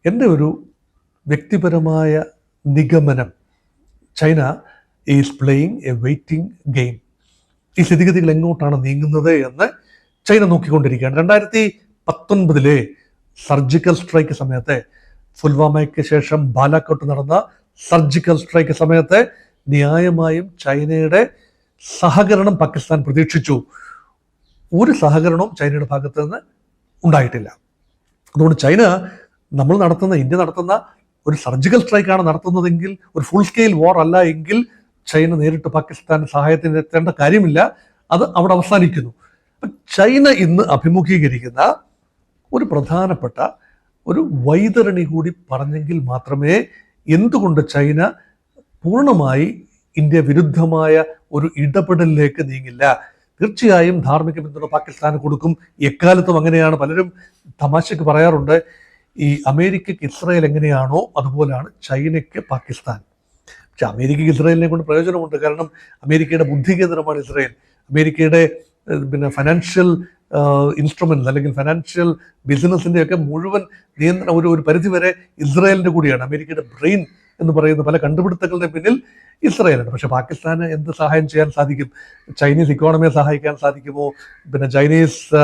എൻ്റെ ഒരു വ്യക്തിപരമായ നിഗമനം, China is playing A waiting game. ഈ സ്ഥിതിഗതികൾ എങ്ങോട്ടാണ് നീങ്ങുന്നത് എന്ന് ചൈന നോക്കിക്കൊണ്ടിരിക്കുകയാണ്. 2019 സർജിക്കൽ സ്ട്രൈക്ക് സമയത്ത്, പുൽവാമയ്ക്ക് ശേഷം ബാലാക്കോട്ട് നടന്ന സർജിക്കൽ സ്ട്രൈക്ക് സമയത്ത് ന്യായമായും ചൈനയുടെ സഹകരണം പാകിസ്ഥാൻ പ്രതീക്ഷിച്ചു. ഒരു സഹകരണവും ചൈനയുടെ ഭാഗത്ത് നിന്ന് ഉണ്ടായിട്ടില്ല. അതുകൊണ്ട് ചൈന ഇന്ത്യ നടത്തുന്ന ഒരു സർജിക്കൽ സ്ട്രൈക്കാണ് നടത്തുന്നതെങ്കിൽ, ഒരു ഫുൾ സ്കെയിൽ വാർ അല്ല എങ്കിൽ ചൈന നേരിട്ട് പാകിസ്ഥാൻ സഹായത്തിന് എത്തേണ്ട കാര്യമില്ല. അത് അവിടെ അവസാനിക്കുന്നു. ചൈന ഇന്ന് അഭിമുഖീകരിക്കുന്ന ഒരു പ്രധാനപ്പെട്ട ഒരു വൈതരണി കൂടി പറഞ്ഞെങ്കിൽ മാത്രമേ എന്തുകൊണ്ട് ചൈന പൂർണ്ണമായി ഇന്ത്യ വിരുദ്ധമായ ഒരു ഇടപെടലിലേക്ക് നീങ്ങില്ല. തീർച്ചയായും ധാർമ്മിക പിന്തുണ പാകിസ്ഥാന് കൊടുക്കും. എക്കാലത്തും അങ്ങനെയാണ്. പലരും തമാശയ്ക്ക് പറയാറുണ്ട്, ഈ അമേരിക്കയ്ക്ക് ഇസ്രായേൽ എങ്ങനെയാണോ അതുപോലെയാണ് ചൈനയ്ക്ക് പാകിസ്ഥാൻ. പക്ഷെ അമേരിക്കയ്ക്ക് ഇസ്രായേലിനെ കൊണ്ട് പ്രയോജനമുണ്ട്. കാരണം അമേരിക്കയുടെ ബുദ്ധി കേന്ദ്രമാണ് ഇസ്രായേൽ. അമേരിക്കയുടെ ഫൈനാൻഷ്യൽ ഇൻസ്ട്രുമെന്റ്സ് അല്ലെങ്കിൽ ഫൈനാൻഷ്യൽ ബിസിനസിൻ്റെയൊക്കെ മുഴുവൻ നിയന്ത്രണം ഒരു പരിധിവരെ ഇസ്രായേലിൻ്റെ കൂടിയാണ്. അമേരിക്കയുടെ ബ്രെയിൻ എന്ന് പറയുന്ന പല കണ്ടുപിടുത്തങ്ങളുടെ പിന്നിൽ ഇസ്രായേലാണ്. പക്ഷെ പാകിസ്ഥാന് എന്ത് സഹായം ചെയ്യാൻ സാധിക്കും? ചൈനീസ് ഇക്കോണമിയെ സഹായിക്കാൻ സാധിക്കുമോ? ചൈനീസ്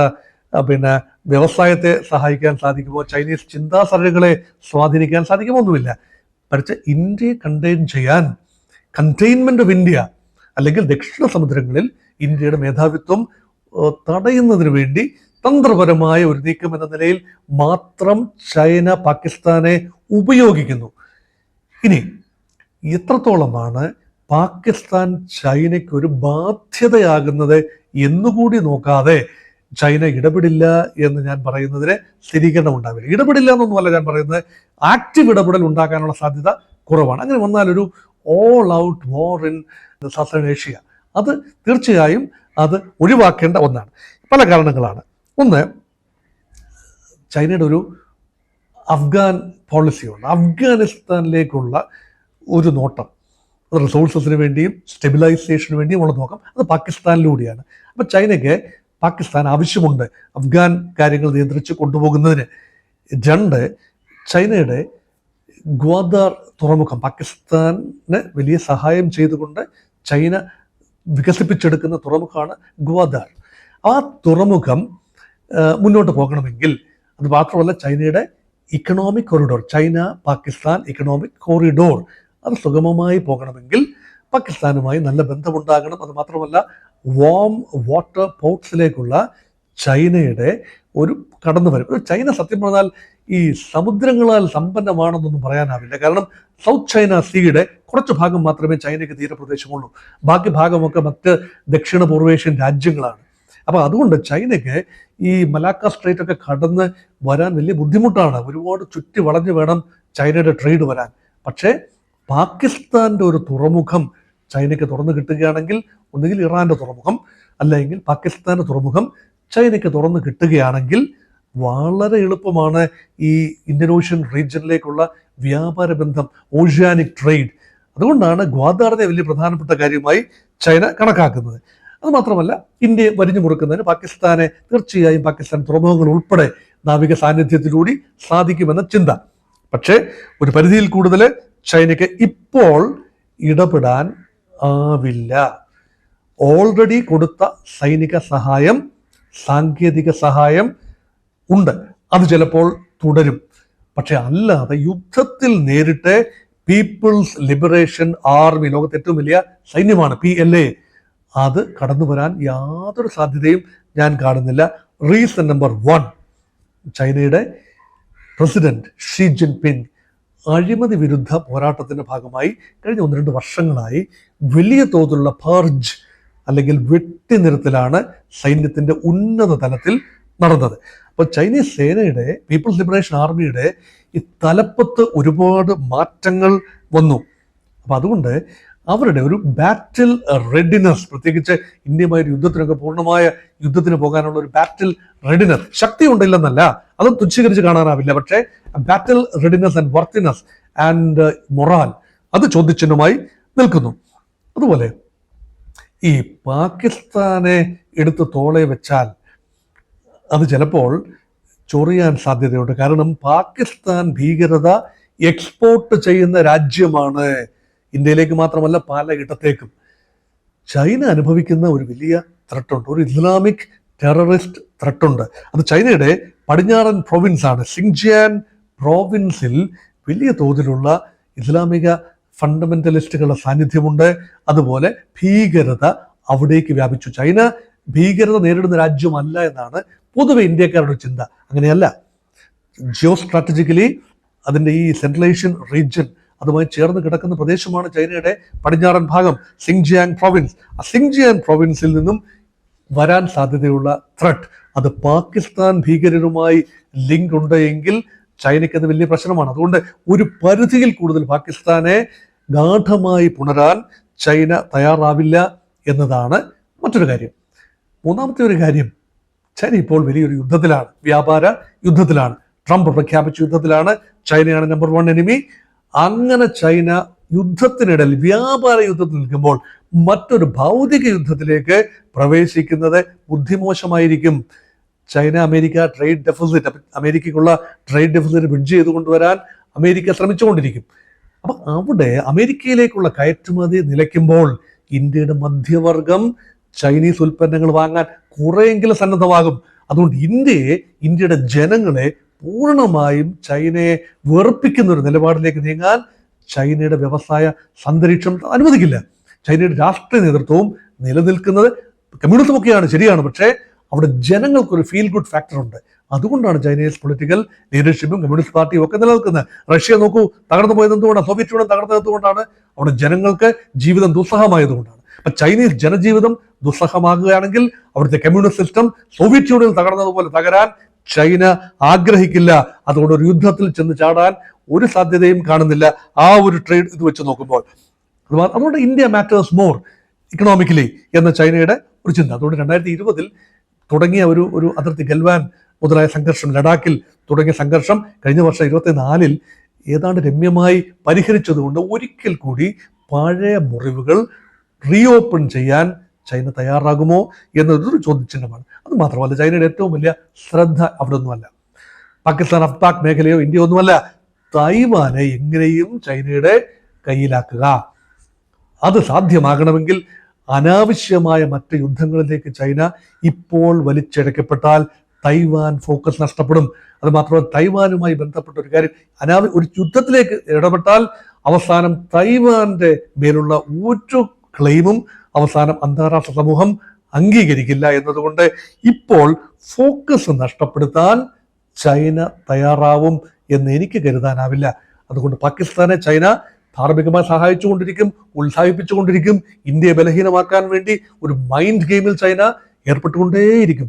വ്യവസായത്തെ സഹായിക്കാൻ സാധിക്കുമോ? ചൈനീസ് ചിന്താസരണികളെ സ്വാധീനിക്കാൻ സാധിക്കുമോ? ഒന്നുമില്ല. മറിച്ച് ഇന്ത്യയെ ചെയ്യാൻ കണ്ടെയ്ൻമെന്റ് ഓഫ് ഇന്ത്യ അല്ലെങ്കിൽ ദക്ഷിണ സമുദ്രങ്ങളിൽ ഇന്ത്യയുടെ മേധാവിത്വം തടയുന്നതിന് വേണ്ടി തന്ത്രപരമായ ഒരു നീക്കം എന്ന നിലയിൽ മാത്രം ചൈന പാകിസ്ഥാനെ ഉപയോഗിക്കുന്നു. ഇനി എത്രത്തോളമാണ് പാകിസ്ഥാൻ ചൈനയ്ക്ക് ഒരു ബാധ്യതയാകുന്നത് എന്നുകൂടി നോക്കാതെ ചൈന ഇടപെടില്ല എന്ന് ഞാൻ പറയുന്നതിന് സ്ഥിരീകരണം ഉണ്ടാവില്ല. ഇടപെടില്ല എന്നൊന്നുമല്ല ഞാൻ പറയുന്നത്, ആക്റ്റീവ് ഇടപെടൽ ഉണ്ടാക്കാനുള്ള സാധ്യത കുറവാണ്. അങ്ങനെ വന്നാൽ ഒരു all out war in southern Asia, അത് തീർച്ചയായും അത് ഒഴിവാക്കേണ്ട ഒന്നാണ്. പല കാരണങ്ങളാണ്. ഒന്ന്, ചൈനയുടെ ഒരു അഫ്ഗാൻ പോളിസിയുണ്ട്. അഫ്ഗാനിസ്ഥാനിലേക്കുള്ള ഒരു നോട്ടം, അത് റിസോഴ്സസിന് വേണ്ടിയും സ്റ്റെബിലൈസേഷന് വേണ്ടിയും ഉള്ള നോക്കാം. അത് പാകിസ്ഥാനിലൂടെയാണ്. അപ്പം ചൈനയ്ക്ക് പാകിസ്ഥാൻ ആവശ്യമുണ്ട് അഫ്ഗാൻ കാര്യങ്ങൾ നിയന്ത്രിച്ച് കൊണ്ടുപോകുന്നതിന്. രണ്ട്, ചൈനയുടെ ഗ്വാദാർ തുറമുഖം പാകിസ്ഥാന് വലിയ സഹായം ചെയ്തുകൊണ്ട് ചൈന വികസിപ്പിച്ചെടുക്കുന്ന തുറമുഖമാണ് ഗ്വാദാർ. ആ തുറമുഖം മുന്നോട്ട് പോകണമെങ്കിൽ, അത് മാത്രമല്ല ചൈനയുടെ economic corridor, China Pakistan economic corridor, അത് സുഗമമായി പോകണമെങ്കിൽ പാകിസ്ഥാനുമായി നല്ല ബന്ധമുണ്ടാകണം. അത് മാത്രമല്ല വാം വാട്ടർ പോർട്ട്സിലേക്കുള്ള ചൈനയുടെ ഒരു കടന്നുവരും. ചൈന സത്യം പറഞ്ഞാൽ ഈ സമുദ്രങ്ങളാൽ സമ്പന്നമാണെന്നൊന്നും പറയാനാവില്ല. കാരണം സൗത്ത് ചൈന സീയുടെ കുറച്ച് ഭാഗം മാത്രമേ ചൈനയ്ക്ക് തീരപ്രദേശമുള്ളൂ. ബാക്കി ഭാഗമൊക്കെ മറ്റ് ദക്ഷിണ പൂർവേഷ്യൻ രാജ്യങ്ങളാണ്. അപ്പോൾ അതുകൊണ്ട് ചൈനയ്ക്ക് ഈ മലാക്ക സ്ട്രേറ്റ് ഒക്കെ കടന്ന് വരാൻ വലിയ ബുദ്ധിമുട്ടാണ്. ഒരുപാട് ചുറ്റി വളഞ്ഞു വേണം ചൈനയുടെ ട്രേഡ് വരാൻ. പക്ഷേ പാകിസ്ഥാൻ്റെ ഒരു തുറമുഖം ചൈനയ്ക്ക് തുറന്നു കിട്ടുകയാണെങ്കിൽ, ഒന്നുകിൽ ഇറാൻ്റെ തുറമുഖം അല്ലെങ്കിൽ പാകിസ്ഥാൻ്റെ തുറമുഖം ചൈനയ്ക്ക് തുറന്നു കിട്ടുകയാണെങ്കിൽ വളരെ എളുപ്പമാണ് ഈ ഇന്ത്യൻ ഓഷ്യൻ റീജിയനിലേക്കുള്ള വ്യാപാര ബന്ധം, ഓഷ്യാനിക് ട്രേഡ്. അതുകൊണ്ടാണ് ഗ്വാദാറിനെ വലിയ പ്രധാനപ്പെട്ട കാര്യമായി ചൈന കണക്കാക്കുന്നത്. അതുമാത്രമല്ല ഇന്ത്യയെ വരിഞ്ഞു മുറുക്കുന്നതിന് പാകിസ്ഥാനെ തീർച്ചയായും പാകിസ്ഥാൻ തുറമുഖങ്ങൾ ഉൾപ്പെടെ നാവിക സാന്നിധ്യത്തിലൂടെ സാധിക്കുമെന്ന ചിന്ത. പക്ഷേ ഒരു പരിധിയിൽ കൂടുതൽ ചൈനയ്ക്ക് ഇപ്പോൾ ഇടപെടാൻ ആവില്ല. ഓൾറെഡി കൊടുത്ത സൈനിക സഹായം, സാങ്കേതിക സഹായം ഉണ്ട്, അത് ചിലപ്പോൾ തുടരും. പക്ഷെ അല്ലാതെ യുദ്ധത്തിൽ നേരിട്ട് പീപ്പിൾസ് ലിബറേഷൻ ആർമി, ലോകത്തെ ഏറ്റവും വലിയ സൈന്യമാണ് PLA, അത് കടന്നു വരാൻ യാതൊരു സാധ്യതയും ഞാൻ കാണുന്നില്ല. റീസൺ നമ്പർ 1, ചൈനയുടെ പ്രസിഡന്റ് ഷീ ജിൻപിങ് അഴിമതി വിരുദ്ധ പോരാട്ടത്തിൻ്റെ ഭാഗമായി കഴിഞ്ഞ 1-2 വർഷങ്ങളായി വലിയ തോതിലുള്ള പർജ് അല്ലെങ്കിൽ വെട്ടിനിരത്തലാണ് സൈന്യത്തിൻ്റെ ഉന്നത തലത്തിൽ നടന്നത്. അപ്പോൾ ചൈനീസ് സേനയുടെ, പീപ്പിൾസ് ലിബറേഷൻ ആർമിയുടെ ഈ തലപ്പത്ത് ഒരുപാട് മാറ്റങ്ങൾ വന്നു. അപ്പം അതുകൊണ്ട് അവരുടെ ഒരു ബാറ്റിൽ റെഡിനെസ്, പ്രത്യേകിച്ച് ഇന്ത്യയുമായ ഒരു യുദ്ധത്തിനൊക്കെ പൂർണ്ണമായ യുദ്ധത്തിന് പോകാനുള്ള ഒരു ബാറ്റിൽ റെഡിനെസ്, ശക്തി ഉണ്ടില്ലെന്നല്ല, അതും തുച്ഛീകരിച്ച് കാണാനാവില്ല. പക്ഷേ battle readiness and worthiness and morale, അത് ചോദ്യചിഹ്നമായി നിൽക്കുന്നു. അതുപോലെ ഈ പാകിസ്ഥാനെ എടുത്ത് തോളെ വെച്ചാൽ അത് ചിലപ്പോൾ ചൊറിയാൻ സാധ്യതയുണ്ട്. കാരണം പാകിസ്ഥാൻ ഭീകരത എക്സ്പോർട്ട് ചെയ്യുന്ന രാജ്യമാണ്, ഇന്ത്യയിലേക്ക് മാത്രമല്ല പലയിടത്തേക്കും. ചൈന അനുഭവിക്കുന്ന ഒരു വലിയ ത്രട്ടുണ്ട്, ഒരു ഇസ്ലാമിക് ടെററിസ്റ്റ് ത്രട്ടുണ്ട്. അത് ചൈനയുടെ പടിഞ്ഞാറൻ പ്രൊവിൻസാണ്. സിങ്ജിയാൻ പ്രോവിൻസിൽ വലിയ തോതിലുള്ള ഇസ്ലാമിക ഫണ്ടമെന്റലിസ്റ്റുകളുടെ സാന്നിധ്യമുണ്ട്. അതുപോലെ ഭീകരത അവിടേക്ക് വ്യാപിച്ചു. ചൈന ഭീകരത നേരിടുന്ന രാജ്യമല്ല എന്നാണ് പൊതുവെ ഇന്ത്യക്കാരുടെ ചിന്ത. അങ്ങനെയല്ല. ജിയോ സ്ട്രാറ്റജിക്കലി അതിൻ്റെ ഈ സെൻട്രൽ ഏഷ്യൻ റീജ്യൻ അതുമായി ചേർന്ന് കിടക്കുന്ന പ്രദേശമാണ് ചൈനയുടെ പടിഞ്ഞാറൻ ഭാഗം, സിങ്ജിയാങ് പ്രോവിൻസ്. ആ സിങ്ജിയാങ് പ്രോവിൻസിൽ നിന്നും വരാൻ സാധ്യതയുള്ള ത്രെട്ട്, അത് പാകിസ്ഥാൻ ഭീകരരുമായി ലിങ്ക് ഉണ്ട് എങ്കിൽ ചൈനയ്ക്ക് അത് വലിയ പ്രശ്നമാണ്. അതുകൊണ്ട് ഒരു പരിധിയിൽ കൂടുതൽ പാകിസ്ഥാനെ ഗാഠമായി പുണരാൻ ചൈന തയ്യാറാവില്ല എന്നതാണ് മറ്റൊരു കാര്യം. മൂന്നാമത്തെ ഒരു കാര്യം, ചൈന ഇപ്പോൾ വലിയൊരു യുദ്ധത്തിലാണ്, വ്യാപാര യുദ്ധത്തിലാണ്. ട്രംപ് പ്രഖ്യാപിച്ച യുദ്ധത്തിലാണ്. ചൈനയാണ് നമ്പർ 1 എനിമി. അങ്ങനെ ചൈന യുദ്ധത്തിനിടയിൽ, വ്യാപാര യുദ്ധത്തിൽ നിൽക്കുമ്പോൾ മറ്റൊരു ഭൗതിക യുദ്ധത്തിലേക്ക് പ്രവേശിക്കുന്നത് ബുദ്ധിമോശമായിരിക്കും. ചൈന അമേരിക്ക ട്രേഡ് ഡെഫിസിറ്റ്, അമേരിക്കയ്ക്കുള്ള ട്രേഡ് ഡെഫിസിറ്റ് ബ്രിഡ്ജ് ചെയ്ത് കൊണ്ടുവരാൻ അമേരിക്ക ശ്രമിച്ചുകൊണ്ടിരിക്കും. അപ്പൊ അവിടെ അമേരിക്കയിലേക്കുള്ള കയറ്റുമതി നിലയ്ക്കുമ്പോൾ ഇന്ത്യയുടെ മധ്യവർഗം ചൈനീസ് ഉൽപ്പന്നങ്ങൾ വാങ്ങാൻ കുറെയെങ്കിലും സന്നദ്ധമാകും. അതുകൊണ്ട് ഇന്ത്യയുടെ ജനങ്ങളെ പൂർണ്ണമായും ചൈനയെ വെറുപ്പിക്കുന്ന ഒരു നിലപാടിലേക്ക് നീങ്ങാൻ ചൈനയുടെ വ്യവസായ അന്തരീക്ഷം അനുവദിക്കില്ല. ചൈനയുടെ രാഷ്ട്രീയ നേതൃത്വവും നിലനിൽക്കുന്നത് കമ്മ്യൂണിസമൊക്കെയാണ്, ശരിയാണ്. പക്ഷേ അവിടെ ജനങ്ങൾക്കൊരു ഫീൽ ഗുഡ് ഫാക്ടർ ഉണ്ട്. അതുകൊണ്ടാണ് ചൈനീസ് പൊളിറ്റിക്കൽ ലീഡർഷിപ്പും കമ്മ്യൂണിസ്റ്റ് പാർട്ടിയും ഒക്കെ നിലനിൽക്കുന്നത്. റഷ്യ നോക്കൂ, തകർന്നു പോയത് എന്തുകൊണ്ടാണ്? സോവിയറ്റ് യൂണിയൻ തകർന്നതുകൊണ്ടാണ്. അവിടെ ജനങ്ങൾക്ക് ജീവിതം ദുസ്സഹമായതുകൊണ്ടാണ്. അപ്പൊ ചൈനീസ് ജനജീവിതം ദുസ്സഹമാകുകയാണെങ്കിൽ അവിടുത്തെ കമ്മ്യൂണിസ്റ്റ് സിസ്റ്റം സോവിയറ്റ് യൂണിയൻ തകർന്നതുപോലെ തകരാൻ ചൈന ആഗ്രഹിക്കില്ല. അതുകൊണ്ട് ഒരു യുദ്ധത്തിൽ ചെന്ന് ചാടാൻ ഒരു സാധ്യതയും കാണുന്നില്ല ആ ഒരു ട്രേഡ് ഇത് വെച്ച് നോക്കുമ്പോൾ. അതുകൊണ്ട് ഇന്ത്യ മാറ്റേഴ്സ് മോർ ഇക്കണോമിക്കലി എന്ന ചൈനയുടെ ഒരു ചിന്ത. അതുകൊണ്ട് 2020 തുടങ്ങിയ ഒരു അതിർത്തി ഗൽവാൻ മുതലായ സംഘർഷം, ലഡാക്കിൽ തുടങ്ങിയ സംഘർഷം കഴിഞ്ഞ വർഷം 2024 ഏതാണ്ട് രമ്യമായി പരിഹരിച്ചതുകൊണ്ട് ഒരിക്കൽ കൂടി പഴയ മുറിവുകൾ റീഓപ്പൺ ചെയ്യാൻ ചൈന തയ്യാറാകുമോ എന്നതൊരു ചോദ്യചിഹ്നമാണ്. അത് മാത്രമല്ല, ചൈനയുടെ ഏറ്റവും വലിയ ശ്രദ്ധ അവിടെ ഒന്നുമല്ല പാകിസ്ഥാൻ അഫ്പാക് മേഖലയോ ഇന്ത്യ ഒന്നുമല്ല, തായ്വാനെ എങ്ങനെയും ചൈനയുടെ കയ്യിലാക്കുക. അത് സാധ്യമാകണമെങ്കിൽ അനാവശ്യമായ മറ്റ് യുദ്ധങ്ങളിലേക്ക് ചൈന ഇപ്പോൾ വലിച്ചിഴക്കപ്പെട്ടാൽ തൈവാൻ ഫോക്കസ് നഷ്ടപ്പെടും. അത് മാത്രമല്ല, തൈവാനുമായി ബന്ധപ്പെട്ട ഒരു കാര്യം, ഒരു യുദ്ധത്തിലേക്ക് ഇടപെട്ടാൽ അവസാനം തൈവാന്റെ മേലുള്ള ഒരു ക്ലെയിമും അവസാനം അന്താരാഷ്ട്ര സമൂഹം അംഗീകരിക്കില്ല എന്നതുകൊണ്ട് ഇപ്പോൾ ഫോക്കസ് നഷ്ടപ്പെടുത്താൻ ചൈന തയ്യാറാവും എന്ന് എനിക്ക് കരുതാനാവില്ല. അതുകൊണ്ട് പാകിസ്ഥാനെ ചൈന ധാർമ്മികമായി സഹായിച്ചുകൊണ്ടിരിക്കും, ഉത്സാഹിപ്പിച്ചുകൊണ്ടിരിക്കും. ഇന്ത്യയെ ബലഹീനമാക്കാൻ വേണ്ടി ഒരു മൈൻഡ് ഗെയിമിൽ ചൈന ഏർപ്പെട്ടുകൊണ്ടേയിരിക്കും.